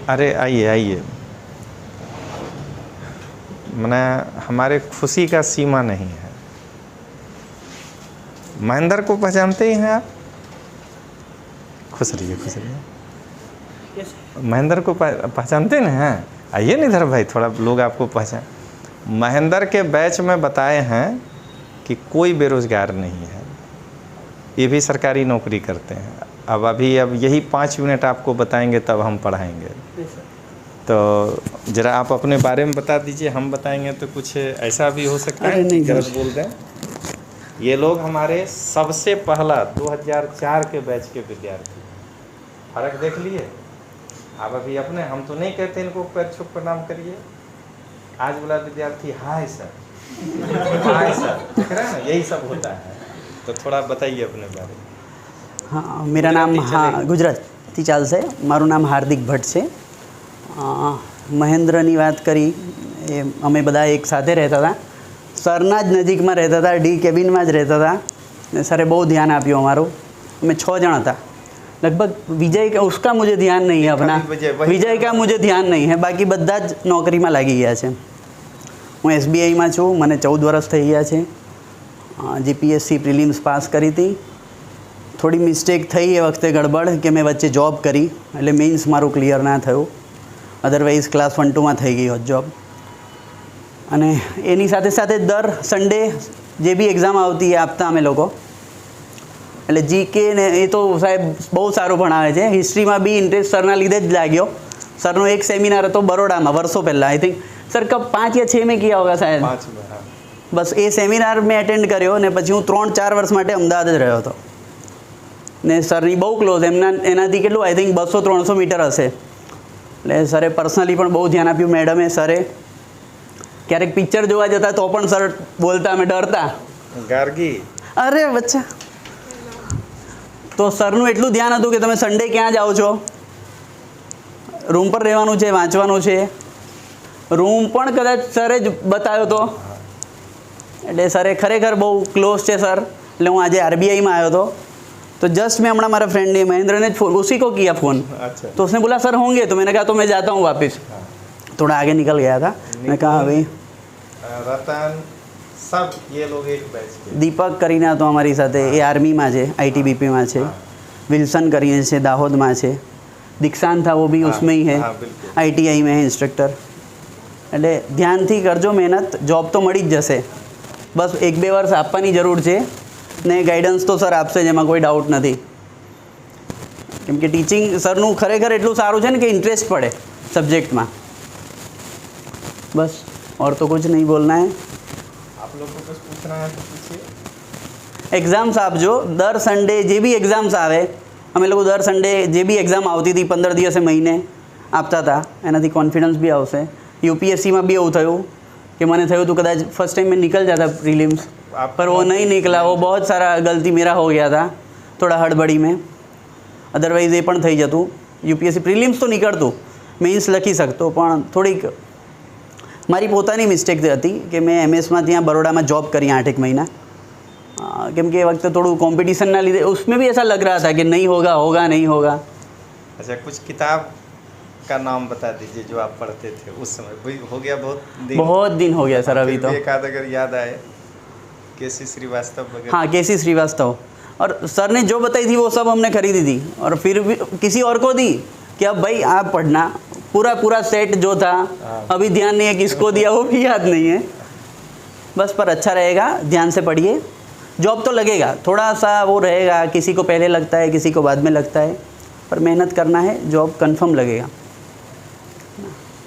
अरे आइए आइए, मैंने हमारे खुशी का सीमा नहीं है। महेंद्र को पहचानते ही हैं आप? खुश रहिए खुश रहिए। महेंद्र को पहचानते ना हैं? आइए ना इधर भाई, थोड़ा लोग आपको पहचान। महेंद्र के बैच में बताए हैं कि कोई बेरोज़गार नहीं है, ये भी सरकारी नौकरी करते हैं। अब यही 5 मिनट आपको बताएंगे, तब हम पढ़ाएंगे। तो ज़रा आप अपने बारे में बता दीजिए, हम बताएंगे तो कुछ ऐसा भी हो सकता है कि गलत बोल दें। ये लोग हमारे सबसे पहला 2004 के बैच के विद्यार्थी। फर्क देख लिए आप? अभी अपने, हम तो नहीं कहते इनको पैर छुप प्रणाम करिए। आज वाला विद्यार्थी हाय सर, हाय सर, देख रहे हैं ना, यही सब होता है। तो थोड़ा बताइए अपने बारे में। हाँ, मेरा नाम, हाँ, गुजराती चाल से, मारू नाम हार्दिक भट्ट से। મહેન્દ્રની વાત કરી એ અમે બધા એક સાથે રહેતા હતા, સરના જ નજીકમાં રહેતા હતા, ડી કેબિનમાં જ રહેતા હતા ને સરે બહુ ધ્યાન આપ્યું અમારું। અમે 6 જણ હતા लगभग। विजय का उसका मुझे ध्यान नहीं है, अपना विजय का मुझे ध्यान नहीं है, बाकी બધા જ નોકરીમાં લાગી ગયા છે। હું SBIમાં છું, મને 14 વર્ષ થઈ ગયા છે। GPSC પ્રિલિમ્સ પાસ કરી હતી। થોડી મિસ્ટેક થઈ એ વખતે, ગડબડ કે મેં વચ્ચે જોબ કરી એટલે મેઇન્સ મારું ક્લિયર ના થયું, અદરવાઇઝ ક્લાસ 1 2 માં થઈ ગઈ હોત જોબ। અને એની સાથે સાથે દર સન્ડે જે બી એક્ઝામ આવતી એ આપતા અમે લોકો। એટલે GK ને એ તો સાહેબ બહુ સારું ભણાવે છે। હિસ્ટ્રીમાં બી ઇન્ટરેસ્ટ સરના લીધે જ લાગ્યો। સરનો એક સેમિનાર હતો બરોડામાં વર્ષો પહેલાં, આઈ થિંક સર કબ 5 या 6 में किया होगा शायद। બસ એ સેમિનાર મેં એટેન્ડ કર્યો ને પછી હું 3-4 વર્ષ માટે અમદાવાદ જ રહ્યો હતો ને સરની બહુ ક્લોઝ, એનાથી કેટલું આઈ થિંક 200-300 મીટર હશે। એટલે સરે પર્સનલી પણ બહુ ધ્યાન આપ્યું। મેડમે, સરે ક્યારેક પિક્ચર જોવા જતા તો પણ સર બોલતા, અમે ડરતા, ગાર્ગી અરે બચ્ચા। તો સરનું એટલું ધ્યાન હતું કે તમે સન્ડે ક્યાં જાઓ છો, રૂમ પર રહેવાનું છે, વાંચવાનું છે। રૂમ પણ કદાચ સરે જ બતાવ્યો હતો। એટલે સરે ખરેખર બહુ ક્લોઝ છે સર। એટલે હું આજે RBIમાં આવ્યો હતો तो जस्ट मैं हमारा हमारा फ्रेंड ने महेंद्र ने उसी को किया फ़ोन। अच्छा। तो उसने बोला सर होंगे, तो मैंने कहा तो मैं जाता हूँ वापस। थोड़ा आगे निकल गया था। मैं कहा अभी रतन सब ये लोग एक बैच के। दीपक करीना तो हमारी साथ है, ये आर्मी में है, ITBP में है। विल्सन करीने से दाहोद में है। दीक्षांत था वो भी उसमें ही है, ITI में है इंस्ट्रक्टर। એટલે ધ્યાનથી કરજો મહેનત, જોબ તો મળી જ જશે। બસ 1-2 વર્ષ આપવાની જરૂર છે ને ગાઈડન્સ તો સર આપશે જ, એમાં કોઈ ડાઉટ નથી। કેમ કે ટીચિંગ સરનું ખરેખર એટલું સારું છે ને કે ઇન્ટરેસ્ટ પડે સબ્જેક્ટમાં। બસ और तो कुछ नहीं बोलना है। आप लोग को कुछ पूछना है तो पूछिए। એક્ઝામ્સ આપજો દર સન્ડે, જે બી એક્ઝામ્સ આવે અમે લોકો દર સન્ડે જે બી એક્ઝામ આવતી હતી 15 દિવસે મહિને આપતા હતા, એનાથી કોન્ફિડન્સ બી આવશે। UPSCમાં બી એવું થયું कि मैंने થયું तो कदाच फर्स्ट टाइम में निकल जाता प्रीलिम्स, पर वो नहीं निकला। वो बहुत सारा गलती मेरा हो गया था थोड़ा हड़बड़ी में, अदरवाइज ये पण થઈ જતું। UPSC પ્રિલિમ્સ તો નીકળતું, મેઇન્સ લખી શકતો, પણ થોડીક મારી પોતાની મિસ્ટેક હતી કે મેં MS માં ત્યાં બરોડામાં जॉब કરી 8-1 महीना, કેમ કે એ વખતે થોડું કોમ્પિટિશનના લીધે उसमें भी ऐसा लग रहा था कि नहीं होगा, होगा नहीं होगा। अच्छा, कुछ किताब का नाम बता दीजिए जो आप पढ़ते थे उस समय। कोई हो गया बहुत दिन हो गया सर। अभी तो एक आध अगर याद आए, KC श्रीवास्तव वगैरह। हाँ, KC श्रीवास्तव, और सर ने जो बताई थी वो सब हमने खरीदी थी, और फिर भी किसी और को दी कि अब भाई आप पढ़ना। पूरा सेट जो था, अभी ध्यान नहीं है किसको दिया, वो भी याद नहीं है। बस पर अच्छा रहेगा, ध्यान से पढ़िए। जॉब तो लगेगा, थोड़ा सा वो रहेगा, किसी को पहले लगता है, किसी को बाद में लगता है, पर मेहनत करना है, जॉब कंफर्म लगेगा।